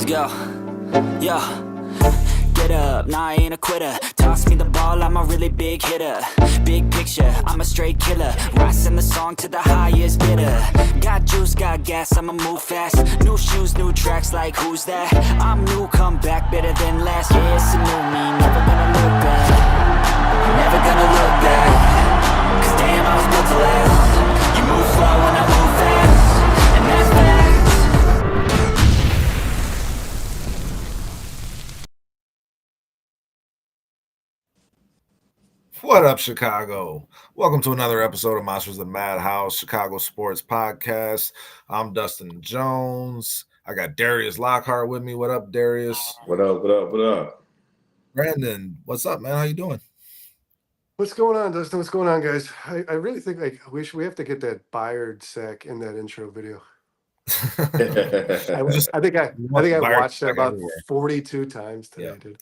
Let's go. Yo. Get up, nah, I ain't a quitter. Toss me the ball, I'm a really big hitter. Big picture, I'm a straight killer. Rising the song to the highest bidder. Got juice, got gas, I'ma move fast. New shoes, new tracks, like who's that? I'm new, come back, better than last. Yeah, it's a new me, never gonna look back. Never gonna look back. Cause damn, I was built to last. You move slow and I move fast. And that's facts. What up, Chicago? Welcome to another episode of Monsters of Madhouse, Chicago Sports Podcast. I'm Dustin Jones. I got Darius Lockhart with me. What up, Darius? What up? Brandon, what's up, man? How you doing? What's going on, Dustin? What's going on, guys? I really think we have to get that Byard sack in that intro video. I think I watched that about 42 times today, dude.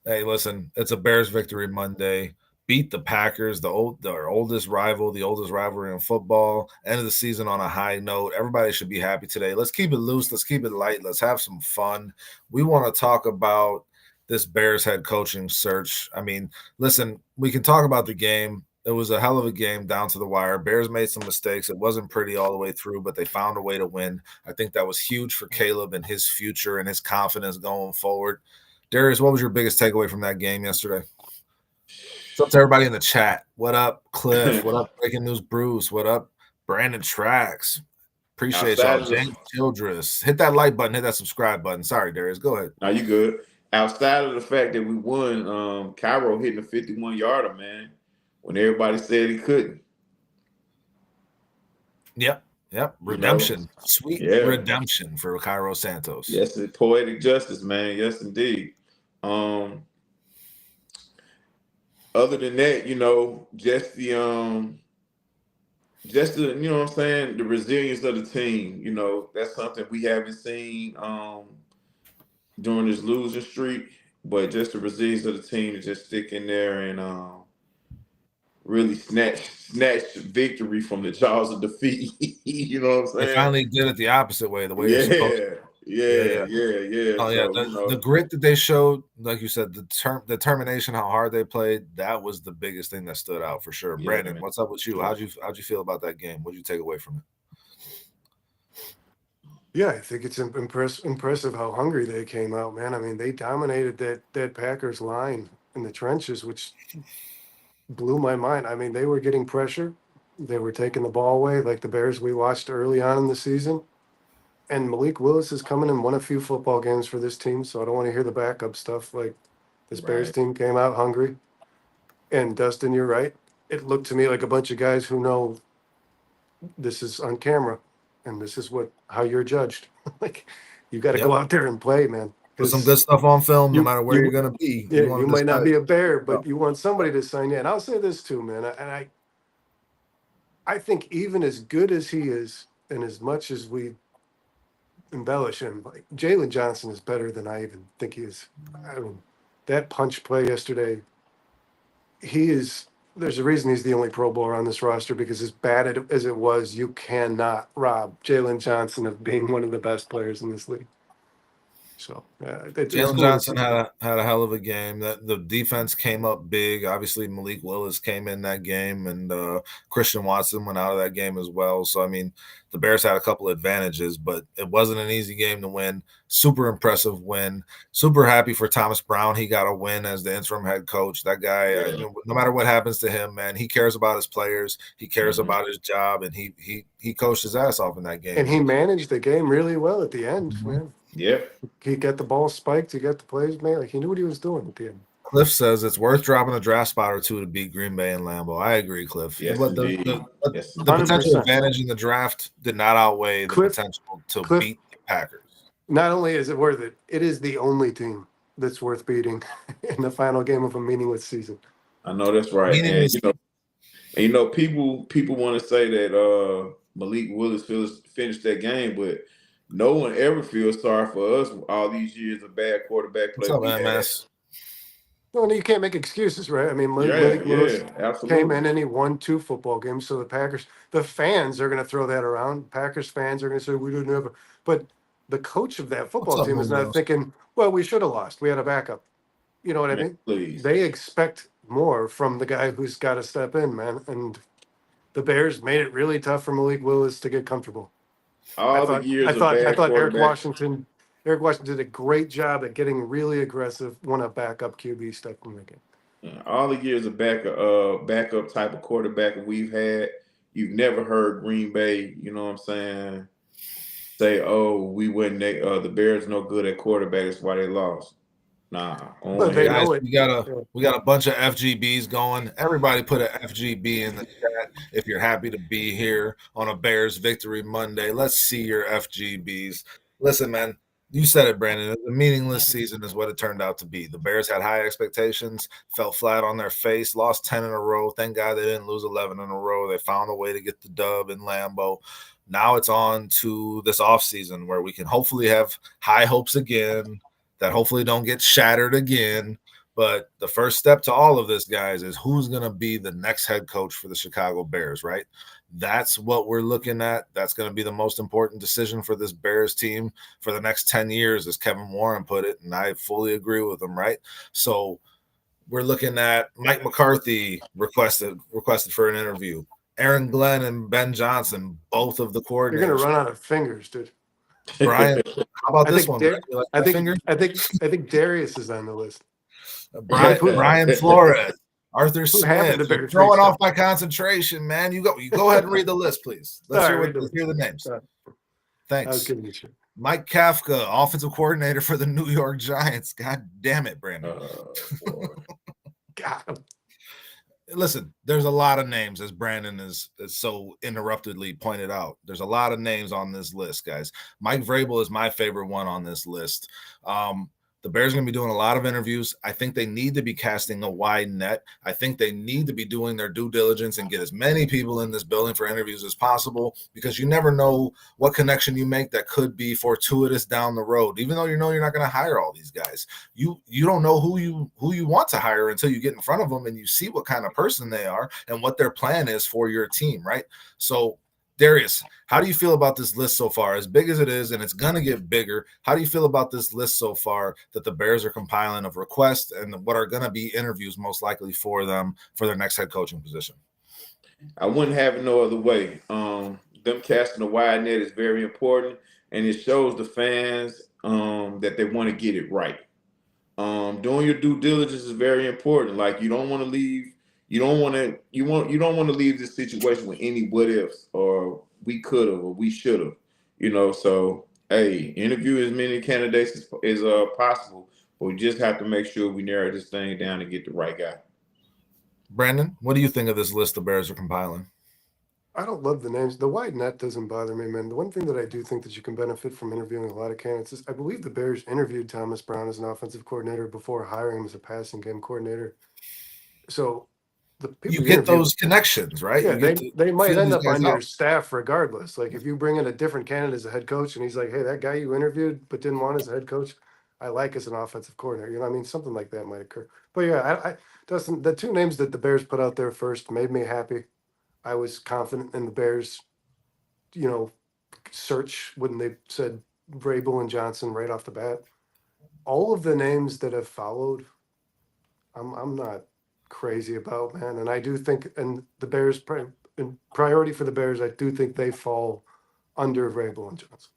Hey, listen, it's a Bears victory Monday. Beat the Packers, their oldest rival, the oldest rivalry in football. End of the season on a high note. Everybody should be happy today. Let's keep it loose. Let's keep it light. Let's have some fun. We want to talk about this Bears head coaching search. I mean, listen, we can talk about the game. It was a hell of a game down to the wire. Bears made some mistakes. It wasn't pretty all the way through, but they found a way to win. I think that was huge for Caleb and his future and his confidence going forward. Darius, what was your biggest takeaway from that game yesterday? What's up to everybody in the chat? What up, Cliff? What up, Breaking News Bruce? What up, Brandon Trax? Appreciate y'all. James Childress. Hit that like button. Hit that subscribe button. Sorry, Darius. Go ahead. No, you good. Outside of the fact that we won, Cairo hitting a 51-yarder, man, when everybody said he couldn't. Yep. Redemption. Sweet redemption for Cairo Santos. Yes, it's poetic justice, man. Yes, indeed. Other than that, just the you know what I'm saying, the resilience of the team, that's something we haven't seen during this losing streak, but just the resilience of the team to just stick in there and really snatch victory from the jaws of defeat. You know what I'm saying? They finally did it the opposite way, the way you're supposed to. Yeah. Oh, yeah. The grit that they showed, like you said, the determination, how hard they played, that was the biggest thing that stood out for sure. Yeah, Brandon, man. what's up with you? How'd you feel about that game? What did you take away from it? Yeah, I think it's impressive how hungry they came out, man. I mean, they dominated that Packers line in the trenches, which blew my mind. I mean, they were getting pressure. They were taking the ball away like the Bears we watched early on in the season. And Malik Willis has come in and won a few football games for this team, so I don't want to hear the backup stuff. Like, this Bears team came out hungry. And Dustin, you're right. It looked to me like a bunch of guys who know this is on camera and this is how you're judged. Like, you got to go out there and play, man. Put some good stuff on film, no matter where you're going to be. Yeah, you might not be a Bear, but you want somebody to sign you. And I'll say this too, man. And I think even as good as he is, and as much as we embellish him, like, Jalen Johnson is better than I even think he is. I mean, that punch play yesterday, there's a reason he's the only Pro Bowler on this roster, because as bad as it was, you cannot rob Jalen Johnson of being one of the best players in this league. So Jalen Johnson had a hell of a game. That the defense came up big. Obviously, Malik Willis came in that game, and Christian Watson went out of that game as well. So, I mean, the Bears had a couple of advantages, but it wasn't an easy game to win. Super impressive win. Super happy for Thomas Brown. He got a win as the interim head coach. That guy, no matter what happens to him, man, he cares about his players. He cares about his job, and he coached his ass off in that game. And he managed the game really well at the end, man. Yeah. He got the ball spiked. He got the plays made. Like, he knew what he was doing at the end. Cliff says it's worth dropping a draft spot or two to beat Green Bay and Lambeau. I agree, Cliff. Yes, but the potential advantage in the draft did not outweigh the potential to beat the Packers. Not only is it worth it, it is the only team that's worth beating in the final game of a meaningless season. I know that's right. And people want to say that Malik Willis finished that game, but no one ever feels sorry for us all these years of bad quarterback play. What's up, man, Mass? No, you can't make excuses, right? I mean, Malik Willis came in and he won 2 football games. So the fans are going to throw that around. Packers fans are going to say we didn't have, but the coach of that What's football up, team is not Munoz? thinking, well, we should have lost. We had a backup. You know what I Man, mean? please. They expect more from the guy who's got to step in, man. And the Bears made it really tough for Malik Willis to get comfortable. I All the thought I years of thought I bad thought quarterback. Eric Washington did a great job at getting really aggressive when a backup QB stepped in the game. All the years of backup type of quarterback we've had, you've never heard Green Bay, you know what I'm saying, say, "Oh, we wouldn't. The Bears no good at quarterback. That's why they lost." Nah, But on they Guys, know it. we got a bunch of FGBs going. Everybody put an FGB in the chat if you're happy to be here on a Bears Victory Monday. Let's see your FGBs. Listen, man, you said it, Brandon. A meaningless season is what it turned out to be. The Bears had high expectations, fell flat on their face, lost 10 in a row. Thank God they didn't lose 11 in a row. They found a way to get the dub in Lambeau. Now it's on to this offseason where we can hopefully have high hopes again, that hopefully don't get shattered again. But the first step to all of this, guys, is who's going to be the next head coach for the Chicago Bears, right? That's what we're looking at. That's going to be the most important decision for this Bears team for the next 10 years, as Kevin Warren put it. And I fully agree with him, right? So we're looking at Mike McCarthy requested for an interview. Aaron Glenn and Ben Johnson, both of the You're going to coordinators. run out of fingers, dude. Brian, how about I this think one? Dar- You like I my think finger? I think Darius is on the list. Brian Flores, Arthur Who half of Smith. the You're Bears throwing reached off out. my concentration, man. You go ahead and read the list, please. Let's Sorry, hear the names. Sorry. I was Thanks. giving you shit. Mike Kafka, offensive coordinator for the New York Giants. God damn it, Brandon. God. Listen, there's a lot of names, as Brandon is so interruptedly pointed out. There's a lot of names on this list, guys. Mike Vrabel is my favorite one on this list. The Bears are going to be doing a lot of interviews. I think they need to be casting a wide net. I think they need to be doing their due diligence and get as many people in this building for interviews as possible, because you never know what connection you make that could be fortuitous down the road. Even though you know you're not going to hire all these guys, you don't know who you want to hire until you get in front of them and you see what kind of person they are and what their plan is for your team, right? So Darius, how do you feel about this list so far? As big as it is, and it's going to get bigger, how do you feel about this list so far that the Bears are compiling of requests and what are going to be interviews most likely for them for their next head coaching position? I wouldn't have it no other way. Them casting a wide net is very important, and it shows the fans that they want to get it right. Doing your due diligence is very important. Like, you don't want to leave. You don't want to leave this situation with any what ifs or we could have or we should have. So hey, interview as many candidates as possible, but we just have to make sure we narrow this thing down and get the right guy. Brandon, what do you think of this list the Bears are compiling? I don't love the names. The wide net doesn't bother me, man. The one thing that I do think that you can benefit from interviewing a lot of candidates is I believe the Bears interviewed Thomas Brown as an offensive coordinator before hiring him as a passing game coordinator. So the people you get those connections, right? Yeah, they might end up on your out. staff regardless. Like if you bring in a different candidate as a head coach and he's like, hey, that guy you interviewed but didn't want as a head coach, I like as an offensive coordinator. You know what I mean? Something like that might occur. But yeah, Dustin, the two names that the Bears put out there first made me happy. I was confident in the Bears, search when they said Vrabel and Johnson right off the bat. All of the names that have followed, I'm not crazy about, man. And I do think, and the Bears, priority for the Bears, I do think they fall under Vrabel and Johnson.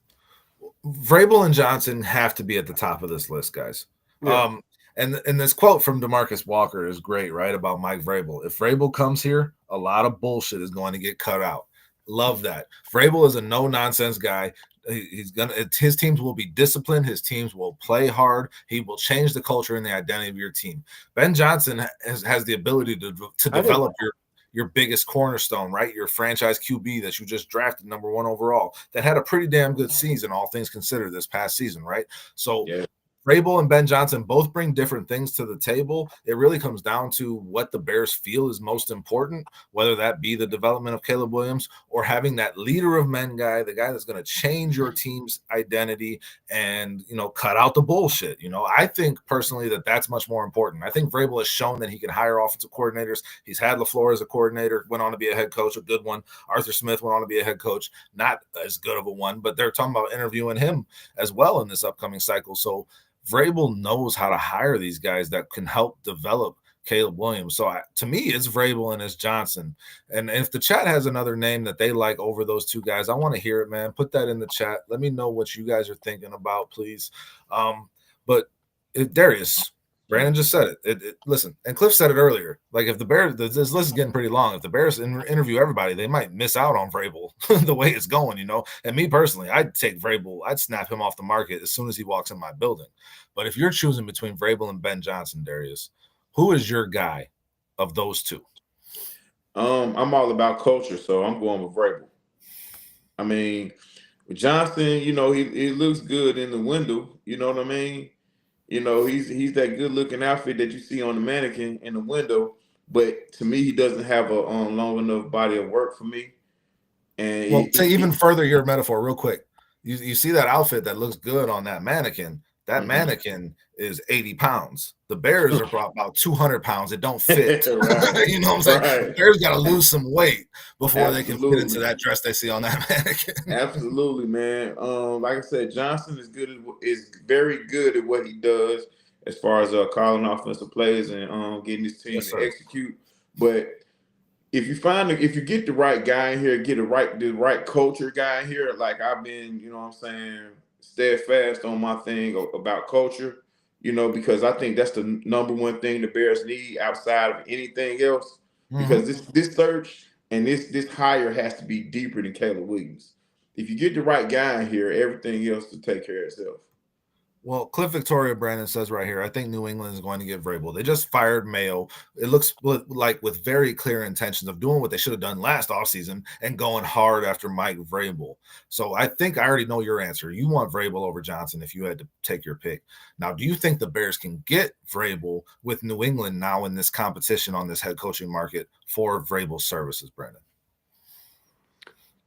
Vrabel and Johnson have to be at the top of this list, guys. Yeah. And this quote from DeMarcus Walker is great, right, about Mike Vrabel. If Vrabel comes here, a lot of bullshit is going to get cut out. Love that. Vrabel is a no-nonsense guy. His teams will be disciplined. His teams will play hard. He will change the culture and the identity of your team. Ben Johnson has the ability to develop your biggest cornerstone, right? Your franchise QB that you just drafted #1 overall that had a pretty damn good season, all things considered, this past season, right? So Vrabel and Ben Johnson both bring different things to the table. It really comes down to what the Bears feel is most important, whether that be the development of Caleb Williams or having that leader of men guy, the guy that's going to change your team's identity and, cut out the bullshit. I think personally that that's much more important. I think Vrabel has shown that he can hire offensive coordinators. He's had Flores as a coordinator, went on to be a head coach, a good one. Arthur Smith went on to be a head coach, not as good of a one, but they're talking about interviewing him as well in this upcoming cycle. So Vrabel knows how to hire these guys that can help develop Caleb Williams. So to me, it's Vrabel and it's Johnson. And if the chat has another name that they like over those two guys, I want to hear it, man. Put that in the chat. Let me know what you guys are thinking about, please. Darius, Brandon just said it. Listen, and Cliff said it earlier. Like, if the Bears, this list is getting pretty long. If the Bears interview everybody, they might miss out on Vrabel the way it's going, And me personally, I'd take Vrabel. I'd snap him off the market as soon as he walks in my building. But if you're choosing between Vrabel and Ben Johnson, Darius, who is your guy of those two? I'm all about culture, so I'm going with Vrabel. I mean, with Johnson, he looks good in the window. You know what I mean? He's that good looking outfit that you see on the mannequin in the window, but to me, he doesn't have a long enough body of work for me. And even further your metaphor real quick. You see that outfit that looks good on that mannequin. That mannequin is 80 pounds. The Bears are about 200 pounds. It don't fit. Right. You know what I'm saying? Right. The Bears got to lose some weight before Absolutely. they can fit into that dress they see on that mannequin. Absolutely, man. Like I said, Johnson is very good at what he does as far as calling offensive plays and getting his team to execute. But if you get the right guy in here, get the right culture guy in here, like I've been, steadfast on my thing about culture, because I think that's the number one thing the Bears need outside of anything else. Because this search and this hire has to be deeper than Caleb Williams. If you get the right guy in here, everything else will take care of itself. Well, Cliff Victoria Brandon says right here, I think New England is going to get Vrabel. They just fired Mayo. It looks like with very clear intentions of doing what they should have done last offseason and going hard after Mike Vrabel. So I think I already know your answer. You want Vrabel over Johnson if you had to take your pick. Now, do you think the Bears can get Vrabel with New England now in this competition on this head coaching market for Vrabel's services, Brandon?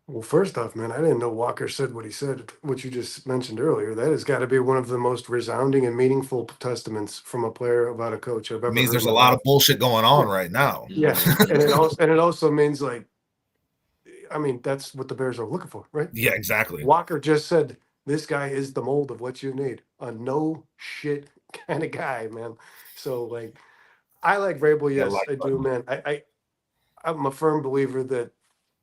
Well, first off, man, I didn't know Walker said what he said, what you just mentioned earlier. That has got to be one of the most resounding and meaningful testaments from a player about a coach I've ever heard. It means there's a lot of bullshit going on right now. Yeah, and it also means, like, I mean, that's what the Bears are looking for, right? Yeah, exactly. Walker just said this guy is the mold of what you need. A no shit kind of guy, man. So, like, I like Vrabel. Yes, I do, man. I'm a firm believer that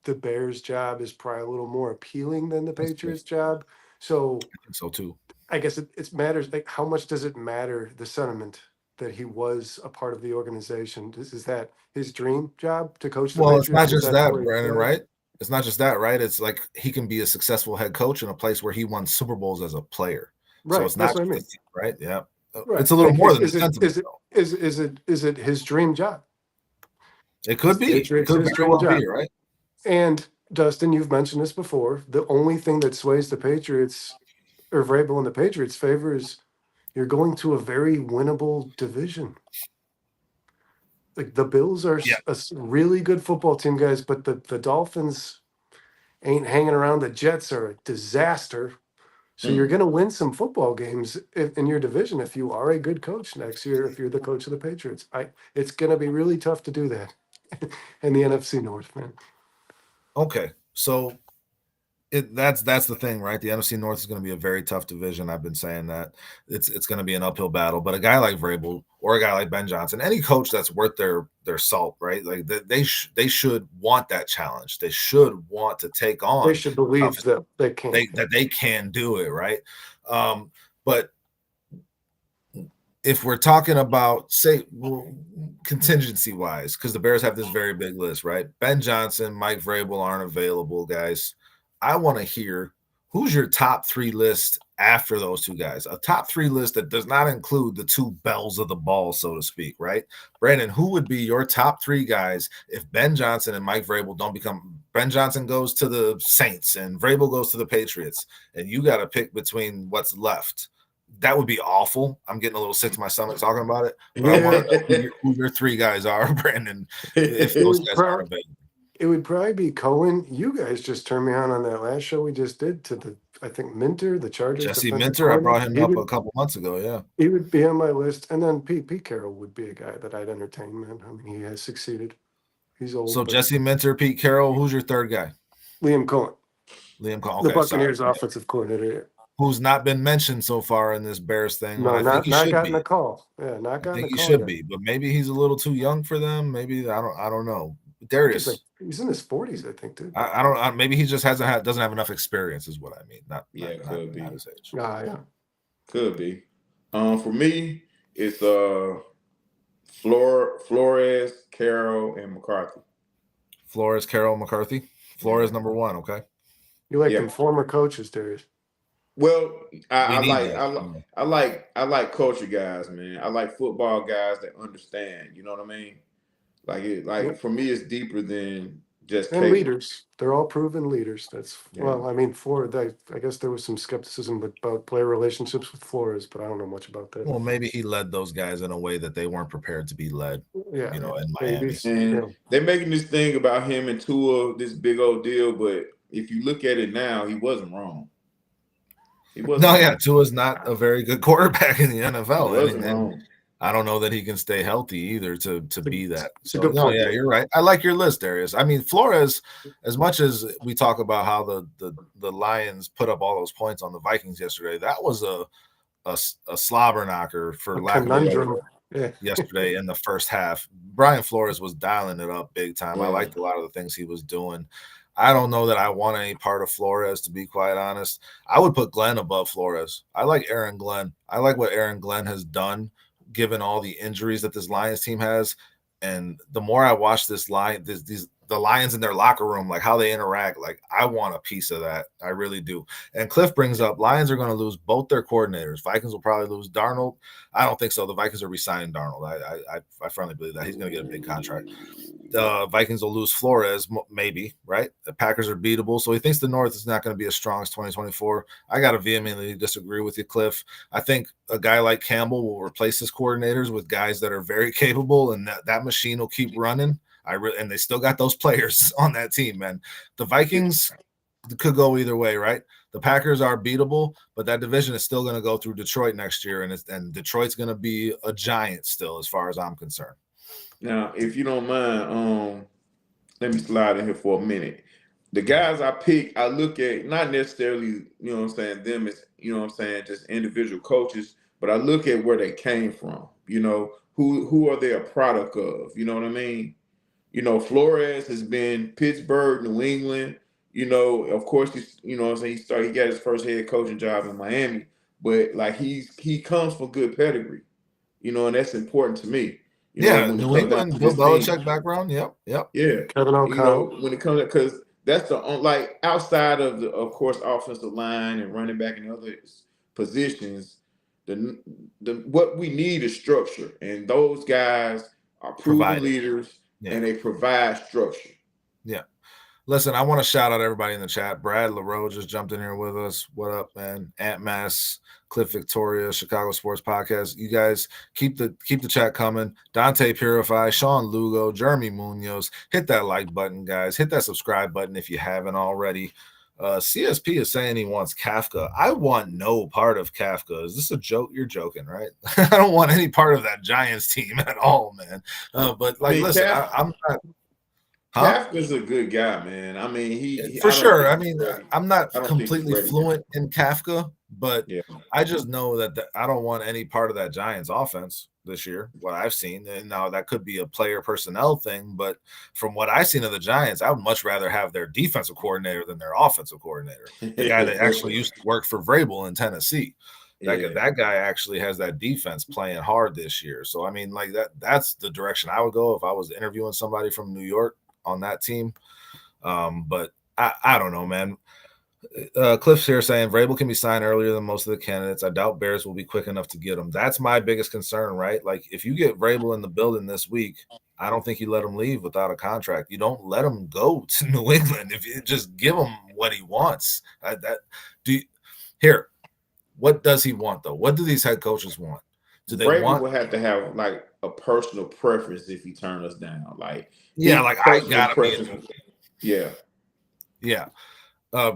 the Bears job is probably a little more appealing than the Patriots job. So I think so too. I guess it matters. Like, how much does it matter, the sentiment that he was a part of the organization? Is that his dream job to coach the Patriots? It's not just that, Brandon, right? It's not just that, right? It's like he can be a successful head coach in a place where he won Super Bowls as a player. Right. So it's not what I mean. Right? Yeah. Right. It's a little more than is it his dream job? It could be. It could very well be, right? And Dustin, you've mentioned this before. The only thing that sways the Patriots or Vrabel in the Patriots' favor is you're going to a very winnable division. Like, the Bills are a really good football team, guys, but the Dolphins ain't hanging around. The Jets are a disaster. So you're going to win some football games in your division if you are a good coach next year, if you're the coach of the Patriots. It's going to be really tough to do that in the NFC North, man. Okay, so that's the thing, right? The NFC North is going to be a very tough division. I've been saying that it's going to be an uphill battle. But a guy like Vrabel or a guy like Ben Johnson, any coach that's worth their salt, right? Like they should want that challenge. They should want to take on. They should believe that they can. That they can do it, right? But if we're talking about, say, contingency wise, because the Bears have this very big list, right? Ben Johnson, Mike Vrabel aren't available, guys. I want to hear who's your top three list after those two guys. A top three list that does not include the two bells of the ball, so to speak, right? Brandon, who would be your top three guys if Ben Johnson and Mike Vrabel don't become – Ben Johnson goes to the Saints and Vrabel goes to the Patriots, and you got to pick between what's left? that would be awful. I'm getting a little sick to my stomach talking about it. But I want to know who your three guys are, Brandon, if those guys aren't available. It would probably be Cohen. You guys just turned me on that last show we just did to I think Minter, the Chargers. Jesse Minter, I brought him up a couple months ago. Yeah, he would be on my list, and then Pete Carroll would be a guy that I'd entertain. Man, I mean, he has succeeded. He's old. So Jesse Minter, Pete Carroll. Who's your third guy? Liam Cohen. Okay, the Buccaneers offensive coordinator. Who's not been mentioned so far in this Bears thing. No, not gotten a call. Yeah, not gotten a call. I think he should be, but maybe he's a little too young for them. Maybe I don't know. Darius, he's in his 40s, I think, too. I don't. Maybe he just doesn't have enough experience, is what I mean. Could be. Not his age. Yeah, could be. For me, it's Flores, Carroll, and McCarthy. Flores, Carroll, McCarthy. Flores number one. Okay. You like them former coaches, Darius? Well, I like culture guys, man. I like football guys that understand. You know what I mean? For me, it's deeper than just leaders. They're all proven leaders. Well, I mean, I guess there was some skepticism about player relationships with Flores, but I don't know much about that. Well, maybe he led those guys in a way that they weren't prepared to be led. Yeah, in Miami. And they're making this thing about him and Tua, this big old deal. But if you look at it now, he wasn't wrong. Tua's not a very good quarterback in the NFL. I don't know that he can stay healthy either to be that. So you're right. I like your list, Darius. I mean, Flores, as much as we talk about how the Lions put up all those points on the Vikings yesterday, that was a slobber knocker for lack of a better word yesterday in the first half. Brian Flores was dialing it up big time. I liked a lot of the things he was doing. I don't know that I want any part of Flores, to be quite honest. I would put Glenn above Flores. I like Aaron Glenn. I like what Aaron Glenn has done, given all the injuries that this Lions team has. And the more I watch the Lions in their locker room, like how they interact, like I want a piece of that. I really do. And Cliff brings up Lions are going to lose both their coordinators. Vikings will probably lose Darnold. I don't think so. The Vikings are re-signing Darnold. I firmly believe that he's going to get a big contract. The Vikings will lose Flores, maybe, right? The Packers are beatable. So he thinks the North is not going to be as strong as 2024. I got to vehemently disagree with you, Cliff. I think a guy like Campbell will replace his coordinators with guys that are very capable, and that machine will keep running. And they still got those players on that team, man. The Vikings could go either way, right? The Packers are beatable, but that division is still going to go through Detroit next year, and Detroit's going to be a giant still, as far as I'm concerned. Now, if you don't mind, let me slide in here for a minute. The guys I pick, I look at not necessarily, them as, just individual coaches, but I look at where they came from. Who are they a product of? You know what I mean? Flores has been Pittsburgh, New England. Of course, he got his first head coaching job in Miami, but he comes from good pedigree, and that's important to me. New England, Bill Belichick background. Yep. Yeah. Kevin O'Connell. When it comes to, because that's outside of the, of course, offensive line and running back and other positions, what we need is structure, and those guys are proven leaders, and they provide structure. Yeah. Listen, I want to shout out everybody in the chat. Brad LaRoe just jumped in here with us. What up, man? Ant Mass, Cliff Victoria, Chicago Sports Podcast. You guys keep the chat coming. Dante Purify, Sean Lugo, Jeremy Munoz. Hit that like button, guys. Hit that subscribe button if you haven't already. CSP is saying he wants Kafka. I want no part of Kafka. Is this a joke? You're joking, right? I don't want any part of that Giants team at all, man. But listen, I'm not. Kafka's a good guy, man. I mean, he for sure. I mean, I'm not completely fluent in Kafka, but I just know that I don't want any part of that Giants offense this year, what I've seen. And now that could be a player personnel thing, but from what I've seen of the Giants, I would much rather have their defensive coordinator than their offensive coordinator. The guy that actually used to work for Vrabel in Tennessee. That guy actually has that defense playing hard this year. So, I mean, that's the direction I would go if I was interviewing somebody from New York on that team. But I don't know, man. Cliff's here saying Vrabel can be signed earlier than most of the candidates. I doubt Bears will be quick enough to get him. That's my biggest concern, right? Like, if you get Vrabel in the building this week, I don't think you let him leave without a contract. You don't let him go to New England if you just give him what he wants. What does he want though? What do these head coaches want? Do they Brady want? would have to have like a personal preference if he turned us down. Like Yeah, his like I personal gotta be. preference. Yeah. Yeah.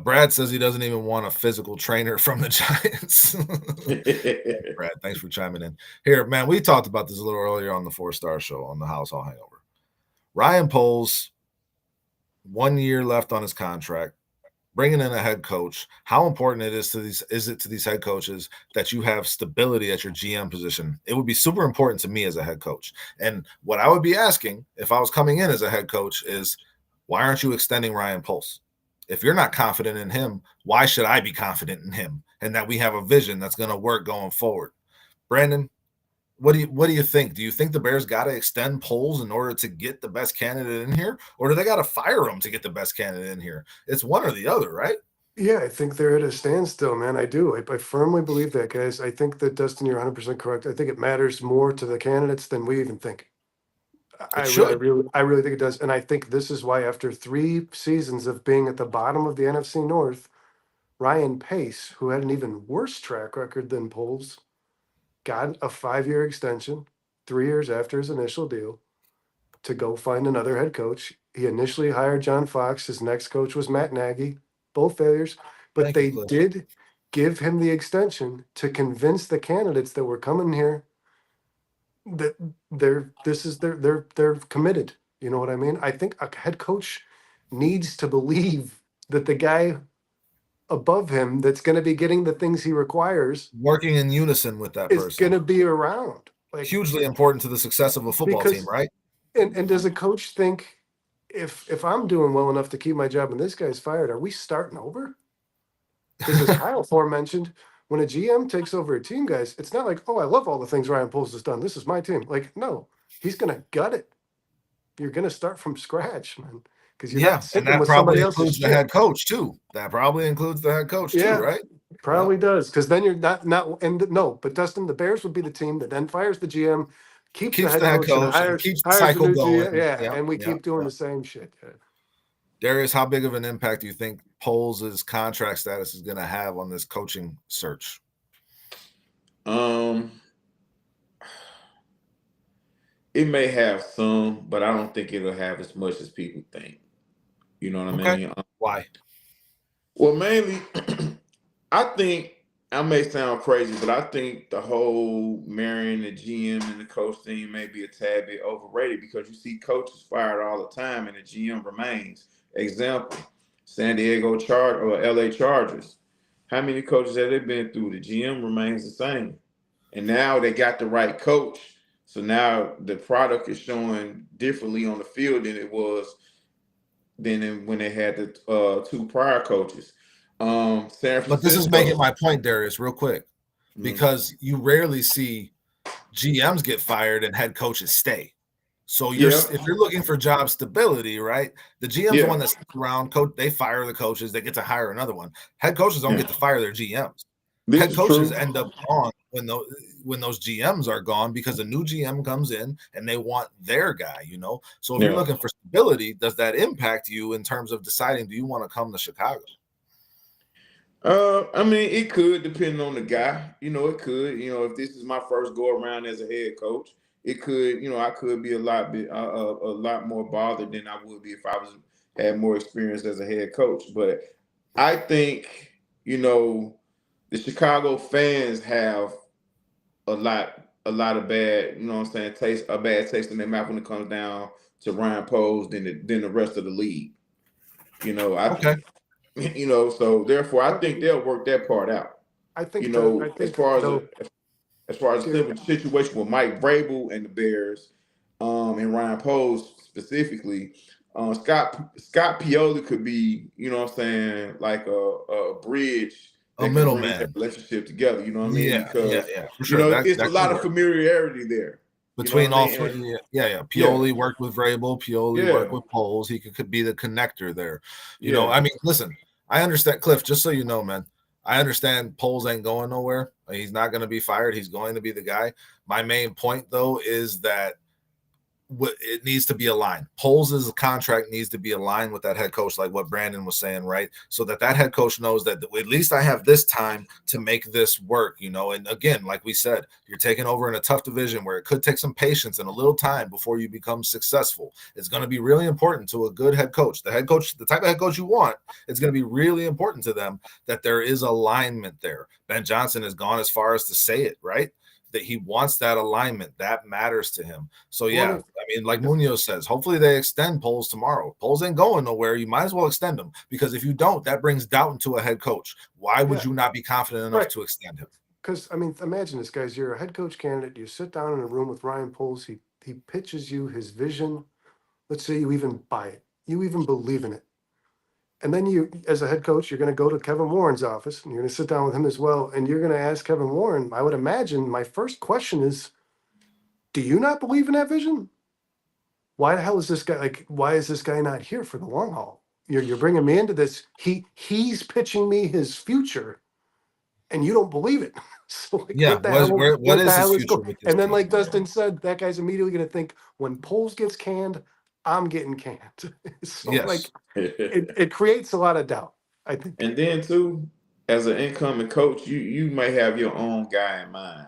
Brad says he doesn't even want a physical trainer from the Giants. Brad, thanks for chiming in. Here, man, we talked about this a little earlier on the 4-Star Show on the House All Hangover. Ryan Poles, 1 year left on his contract, bringing in a head coach. How important it is to these head coaches that you have stability at your GM position? It would be super important to me as a head coach. And what I would be asking if I was coming in as a head coach is, why aren't you extending Ryan Poles? If you're not confident in him, why should I be confident in him and that we have a vision that's going to work going forward? Brandon, what do you think? Do you think the Bears got to extend Poles in order to get the best candidate in here, or do they got to fire him to get the best candidate in here? It's one or the other, right? Yeah, I think they're at a standstill, man. I do. I firmly believe that, guys. I think that, Dustin, you're 100% correct. I think it matters more to the candidates than we even think. It should. I really think it does. And I think this is why, after 3 seasons of being at the bottom of the NFC North, Ryan Pace, who had an even worse track record than Poles, got a 5-year extension 3 years after his initial deal to go find another head coach. He initially hired John Fox. His next coach was Matt Nagy, both failures. But Thank you, they Cliff. did give him the extension to convince the candidates that were coming here that they're committed. You know what I mean? I think a head coach needs to believe that the guy above him that's going to be getting the things he requires Working in unison with that is person. going to be around. Like, Hugely important to the success of a football team, right? And does a coach think, if I'm doing well enough to keep my job and this guy's fired, are we starting over? Because as Kyle aforementioned, when a GM takes over a team, guys, it's not like, oh, I love all the things Ryan Poles has done. This is my team. Like, no, he's going to gut it. You're going to start from scratch, man. Because you're not And sitting that with probably somebody else's includes the shit. head coach too. That probably includes the head coach too, right? Probably does. Because then you're not and no, but Dustin, the Bears would be the team that then fires the GM, keeps the head coach and and keeps the hires the cycle new going. GM. Yeah, and we keep doing the same shit. Yeah. Darius, how big of an impact do you think Poles' contract status is going to have on this coaching search? It may have some, but I don't think it'll have as much as people think. You know what I mean? Why? Well, mainly, I think, I may sound crazy, but I think the whole marrying the GM and the coach thing may be a tad bit overrated, because you see coaches fired all the time and the GM remains. Example, San Diego LA Chargers. How many coaches have they been through? The GM remains the same. And now they got the right coach. So now the product is showing differently on the field than it was when they had the 2 prior coaches. San Francisco. But this is making my point, Darius, real quick, because you rarely see GMs get fired and head coaches stay. So if you're looking for job stability, right? The GM's the one that's around. Coach, they fire the coaches. They get to hire another one. Head coaches don't get to fire their GMs. Head coaches end up gone when those GMs are gone, because a new GM comes in and they want their guy, you know? So if you're looking for stability, does that impact you in terms of deciding, do you want to come to Chicago? I mean, it could depend on the guy. You know, it could. You know, if this is my first go around as a head coach, it could. You know, I could be a lot more bothered than I would be if I had more experience as a head coach. But I think, you know, the Chicago fans have a lot of bad, you know what I'm saying, a bad taste in their mouth when it comes down to Ryan Poles than the rest of the league. You know, you know, so therefore I think they'll work that part out. I think, you know, I think as far as the situation with Mike Vrabel and the Bears, and Ryan Poles specifically, Scott Pioli could be, you know what I'm saying, like a bridge, a middleman, that relationship together. You know what I mean? Because for sure. You know, it's a lot of familiarity there between all three. Pioli worked with Vrabel. Pioli worked with Poles. He could be the connector there. You know, I mean, listen, I understand, Cliff. Just so you know, man, I understand Poles ain't going nowhere. He's not going to be fired. He's going to be the guy. My main point, though, is that it needs to be aligned. Poles' contract needs to be aligned with that head coach, like what Brandon was saying, right? So that head coach knows that at least I have this time to make this work, you know. And again, like we said, you're taking over in a tough division where it could take some patience and a little time before you become successful. It's going to be really important to a good head coach. The type of head coach you want, it's going to be really important to them that there is alignment there. Ben Johnson has gone as far as to say it, right? That he wants that alignment. That matters to him. So, yeah, I mean, like Munoz says, hopefully they extend Poles tomorrow. Poles ain't going nowhere. You might as well extend him, because if you don't, that brings doubt into a head coach. Why would you not be confident enough to extend him? Because, I mean, imagine this, guys. You're a head coach candidate. You sit down in a room with Ryan Poles. He pitches you his vision. Let's say you even buy it. You even believe in it. And then you, as a head coach, you're going to go to Kevin Warren's office, and you're going to sit down with him as well. And you're going to ask Kevin Warren, I would imagine my first question is, do you not believe in that vision? Why the hell is this guy, why is this guy not here for the long haul? You're bringing me into this. He's pitching me his future, and you don't believe it. So what the hell? What is his future with this and then, team? like Dustin said, that guy's immediately going to think, when Poles gets canned, I'm getting canned. So it creates a lot of doubt, I think. And then too, as an incoming coach, you may have your own guy in mind.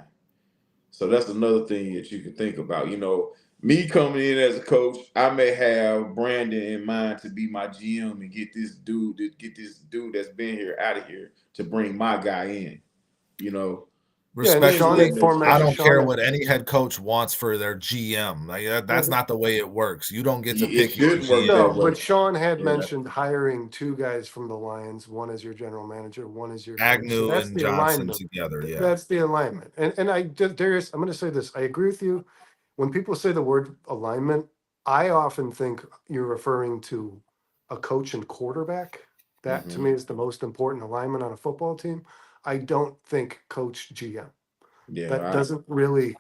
So that's another thing that you can think about. You know, me coming in as a coach, I may have Brandon in mind to be my GM and get this dude that's been here out of here to bring my guy in. You know, respectfully, I don't care what any head coach wants for their GM. Like that's not the way it works. You don't get to pick your GM. No, but Sean had mentioned hiring two guys from the Lions. One is your general manager, one is your Agnew and Johnson together. Yeah, that's the alignment. And Darius, I'm going to say this. I agree with you. When people say the word alignment, I often think you're referring to a coach and quarterback. That to me is the most important alignment on a football team. I don't think coach GM. Yeah, that doesn't really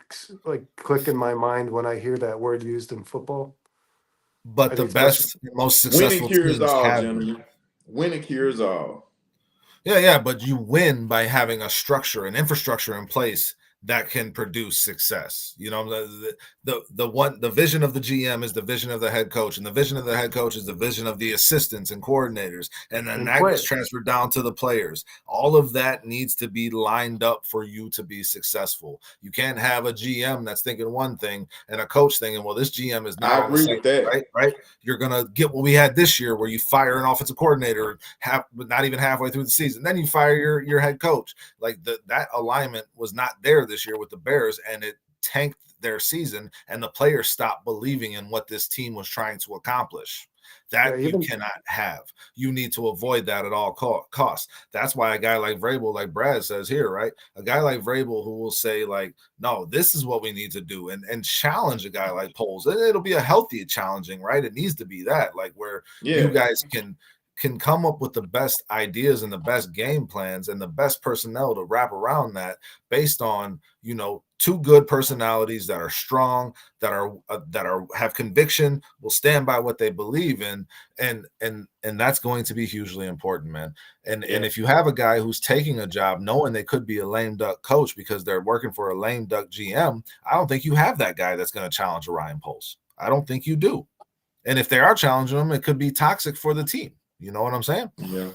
click in my mind when I hear that word used in football. But the best, most successful teams have winning cures all. Yeah, but you win by having a structure, an infrastructure in place that can produce success. You know, the vision of the GM is the vision of the head coach, and the vision of the head coach is the vision of the assistants and coordinators, and then that gets transferred down to the players. All of that needs to be lined up for you to be successful. You can't have a GM that's thinking one thing and a coach thinking, well, this GM is not. I agree with that. Right? You're gonna get what we had this year, where you fire an offensive coordinator but not even halfway through the season, then you fire your head coach. Like that alignment was not there this year with the Bears, and it tanked their season, and the players stopped believing in what this team was trying to accomplish. That you cannot have. You need to avoid that at all costs. That's why a guy like Vrabel, like Brad says here, right? A guy like Vrabel who will say, like, no, this is what we need to do, and challenge a guy like Poles. And it'll be a healthy challenging, right? It needs to be that, like, where you guys can come up with the best ideas and the best game plans and the best personnel to wrap around that, based on, you know, two good personalities that are strong, that are have conviction, will stand by what they believe in, and that's going to be hugely important, man. And if you have a guy who's taking a job knowing they could be a lame duck coach because they're working for a lame duck GM, I don't think you have that guy that's going to challenge a Ryan Poles. I don't think you do. And if they are challenging them, it could be toxic for the team. You know what I'm saying? Yeah.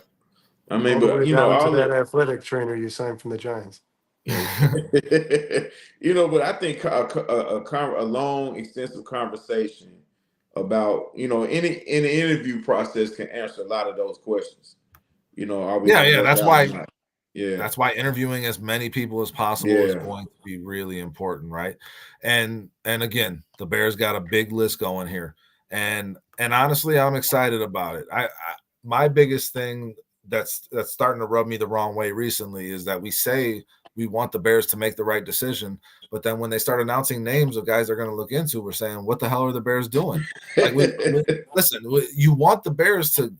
I mean, but you know, to that athletic trainer you signed from the Giants. You know, but I think a long, extensive conversation about, you know, in the interview process can answer a lot of those questions. You know, are we? That's why. Yeah, that's why interviewing as many people as possible is going to be really important, right? And again, the Bears got a big list going here, and honestly, I'm excited about it. My biggest thing that's starting to rub me the wrong way recently is that we say we want the Bears to make the right decision, but then when they start announcing names of guys they're going to look into, we're saying, what the hell are the Bears doing? Like, listen, you want the Bears to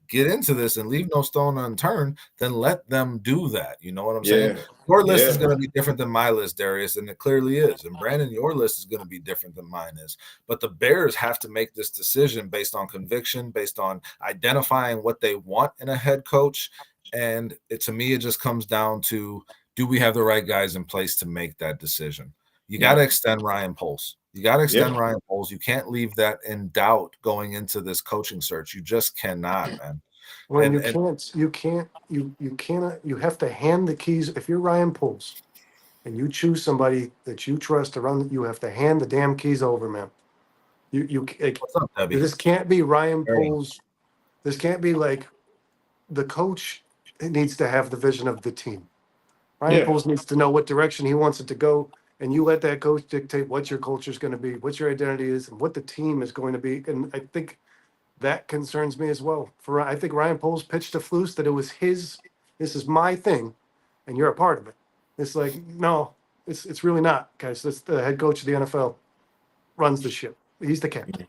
get into this and leave no stone unturned, then let them do that. You know what I'm saying? Your list is going to be different than my list, Darius, and it clearly is. And Brandon, your list is going to be different than mine is. But the Bears have to make this decision based on conviction, based on identifying what they want in a head coach. And to me, it just comes down to, do we have the right guys in place to make that decision? You got to extend Ryan Poles. You got to extend Yeah. Ryan Poles. You can't leave that in doubt going into this coaching search. You just cannot, man. When And you have to hand the keys. If you're Ryan Poles and you choose somebody that you trust to run, you have to hand the damn keys over, man. Like, what's up, Debbie? this can't be Ryan Hey. Poles. This can't be like the coach needs to have the vision of the team. Ryan Yeah. Poles needs to know what direction he wants it to go, and you let that coach dictate what your culture is going to be, what your identity is, and what the team is going to be. And I think that concerns me as well. I think Ryan Poles pitched to Flus that it was his. This is my thing, and you're a part of it. It's like, no, it's really not, guys. That's the head coach of the NFL, runs the ship. He's the captain.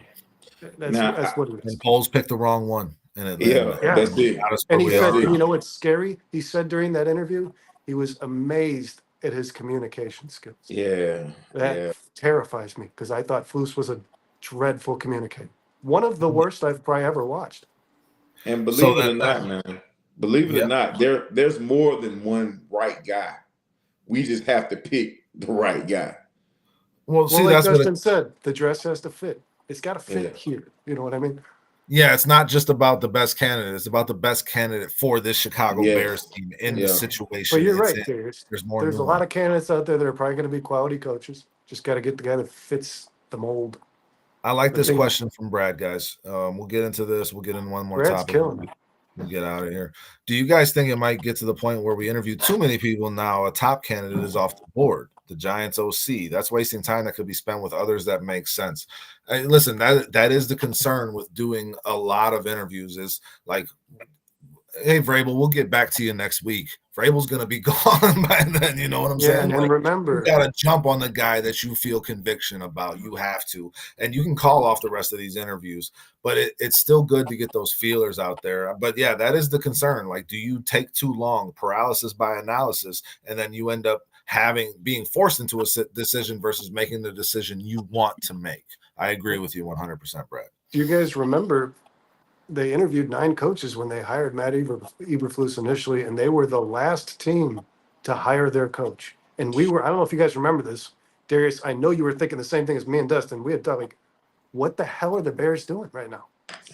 That's what it is. And Poles picked the wrong one. And Yeah, that's it. And he That's said, it. you know what's scary? He said during that interview, he was amazed at his communication skills. Yeah. That terrifies me because I thought Flus was a dreadful communicator. One of the worst I've probably ever watched. And believe it or not, man, believe it or not, there's more than one right guy. We just have to pick the right guy. Well, see, like that's Justin said, the dress has to fit. It's got to fit here. You know what I mean? Yeah, it's not just about the best candidate. It's about the best candidate for this Chicago Bears team in the situation. But you're right, Darius. There's more. There's a lot of candidates out there that are probably going to be quality coaches. Just got to get the guy that fits the mold. I like this question from Brad, guys. We'll get into this. We'll get in one more Brad's topic. Killing it. We'll get out of here. Do you guys think it might get to the point where we interview too many people now? A top candidate is off the board. The Giants OC. That's wasting time that could be spent with others that make sense. Listen, that is the concern with doing a lot of interviews. Is like, hey, Vrabel, we'll get back to you next week. Vrabel's going to be gone by then. You know what I'm saying? And remember, you got to jump on the guy that you feel conviction about. You have to. And you can call off the rest of these interviews, but it's still good to get those feelers out there. But yeah, that is the concern. Like, do you take too long, paralysis by analysis, and then you end up being forced into a decision versus making the decision you want to make? I agree with you 100%, Brad. Do you guys remember they interviewed 9 coaches when they hired Matt Eberflus initially, and they were the last team to hire their coach. And I don't know if you guys remember this, Darius, I know you were thinking the same thing as me and Dustin. We had thought, like, what the hell are the Bears doing right now?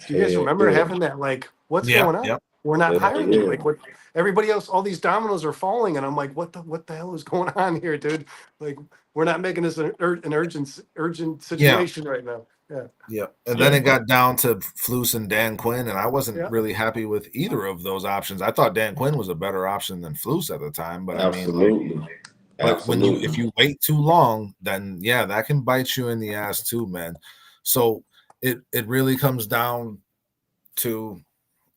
Do you guys remember having that, like, what's going on? Yep. We're not hiring you. Like, what everybody else, all these dominoes are falling, and I'm like, what the hell is going on here, dude? Like, we're not making this an urgent situation right now. Yeah. And then it got down to Flus and Dan Quinn, and I wasn't really happy with either of those options. I thought Dan Quinn was a better option than Flus at the time, but Absolutely. If you wait too long, then that can bite you in the ass too, man. So it really comes down to,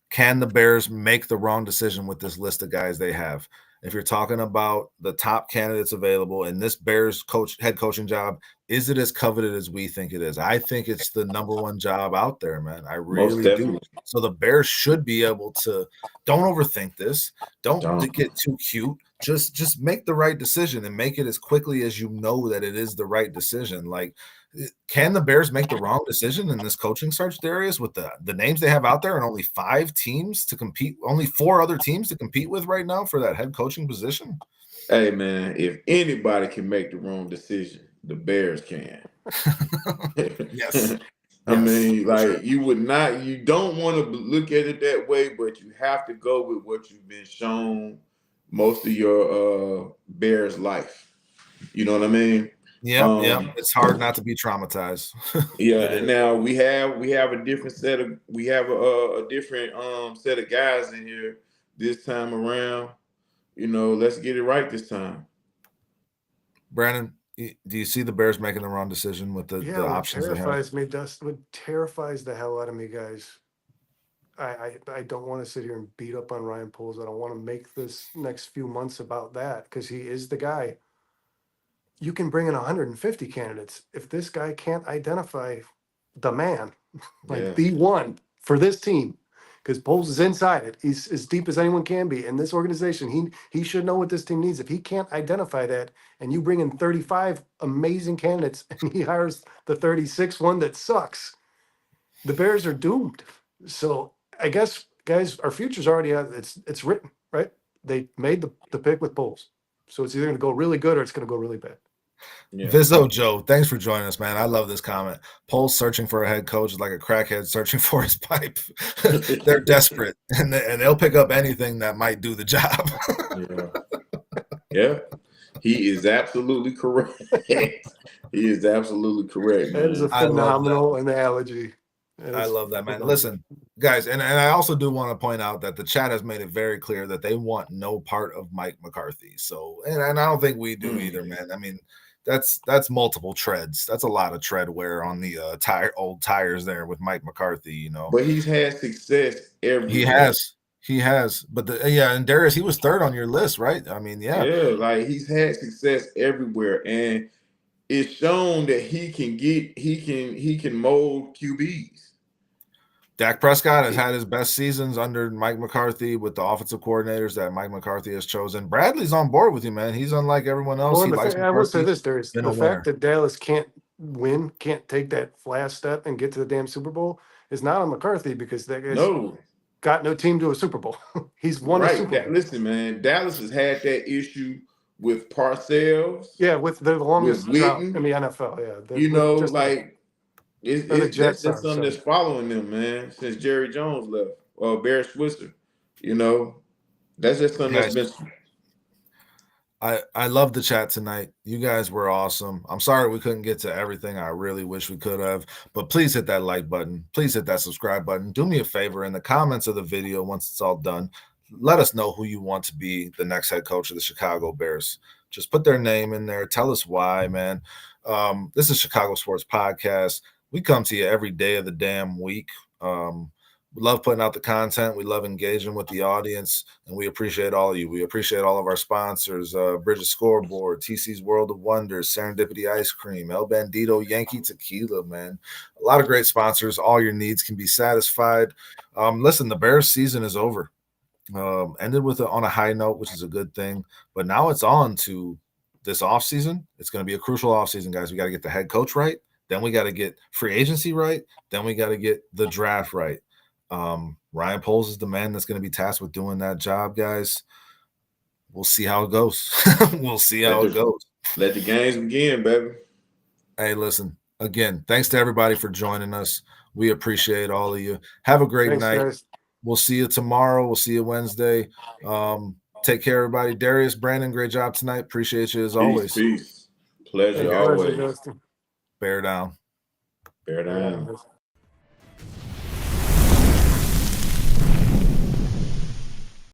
can the Bears make the wrong decision with this list of guys they have? If you're talking about the top candidates available in this Bears head coaching job, is it as coveted as we think it is? I think it's the number one job out there, man. I really do. So the Bears should be able to, don't overthink this. Don't get too cute. Just make the right decision and make it as quickly as you know that it is the right decision. Like, can the Bears make the wrong decision in this coaching search, Darius, with the names they have out there and only 5 teams to compete, only 4 other teams to compete with right now for that head coaching position? Hey, man, if anybody can make the wrong decision, the Bears can. Yes. I mean, like, you don't want to look at it that way, but you have to go with what you've been shown most of your Bears life. You know what I mean? Yeah. It's hard not to be traumatized. And now we have a different set of a different set of guys in here this time around. You know, let's get it right this time. Brandon, do you see the Bears making the wrong decision with the options they have? Terrifies me, Dustin. What terrifies the hell out of me, guys. I don't want to sit here and beat up on Ryan Poles. I don't want to make this next few months about that because he is the guy. You can bring in 150 candidates. If this guy can't identify the man, the one for this team, because Poles is inside it. He's as deep as anyone can be in this organization. He should know what this team needs. If he can't identify that, and you bring in 35 amazing candidates, and he hires the 36th one that sucks, the Bears are doomed. So I guess, guys, our future's already out. It's written, right? They made the pick with Poles. So it's either going to go really good or it's going to go really bad. Yeah. Vizzo Joe, thanks for joining us, man. I love this comment. Poles searching for a head coach is like a crackhead searching for his pipe. They're desperate, and they'll pick up anything that might do the job. Yeah. Yeah. He is absolutely correct. He is absolutely correct, That is a man. I love that. phenomenal analogy. I love that, man. Listen, guys, and I also do want to point out that the chat has made it very clear that they want no part of Mike McCarthy. So, and I don't think we do either, man. I mean, that's multiple treads. That's a lot of tread wear on the old tires there with Mike McCarthy, you know. But he's had success everywhere. He has. But and Darius, he was third on your list, right? I mean, yeah. Yeah, like he's had success everywhere, and it's shown that he can mold QBs. Dak Prescott has had his best seasons under Mike McCarthy with the offensive coordinators that Mike McCarthy has chosen. Bradley's on board with you, man. He's unlike everyone else. Well, I will say this: there's the winner. fact that Dallas can't take that last step and get to the damn Super Bowl is not on McCarthy, because that guy's got no team to a Super Bowl. He's won a Super Bowl. Listen, man, Dallas has had that issue with Parcells. Yeah, with the longest drought in the NFL. Yeah, you know, like that's just something that's following them, man, since Jerry Jones left, or Barry Switzer. You know, that's just something that's been. I love the chat tonight. You guys were awesome. I'm sorry we couldn't get to everything. I really wish we could have. But please hit that like button. Please hit that subscribe button. Do me a favor, in the comments of the video, once it's all done, let us know who you want to be the next head coach of the Chicago Bears. Just put their name in there. Tell us why, man. This is Chicago Sports Podcast. We come to you every day of the damn week. We love putting out the content. We love engaging with the audience, and we appreciate all of you. We appreciate all of our sponsors, Bridges Scoreboard, TC's World of Wonders, Serendipity Ice Cream, El Bandito Yankee Tequila, man. A lot of great sponsors. All your needs can be satisfied. Listen, the Bears season is over. Ended on a high note, which is a good thing. But now it's on to this offseason. It's going to be a crucial offseason, guys. We got to get the head coach right. Then we got to get free agency right. Then we got to get the draft right. Ryan Poles is the man that's going to be tasked with doing that job, guys. We'll see how it goes. We'll see how it goes. Let the games begin, baby. Hey, listen, again, thanks to everybody for joining us. We appreciate all of you. Have a great night. Guys. We'll see you tomorrow. We'll see you Wednesday. Take care, everybody. Darius, Brandon, great job tonight. Appreciate you as always. Peace. Pleasure always. Bear down. Bear down.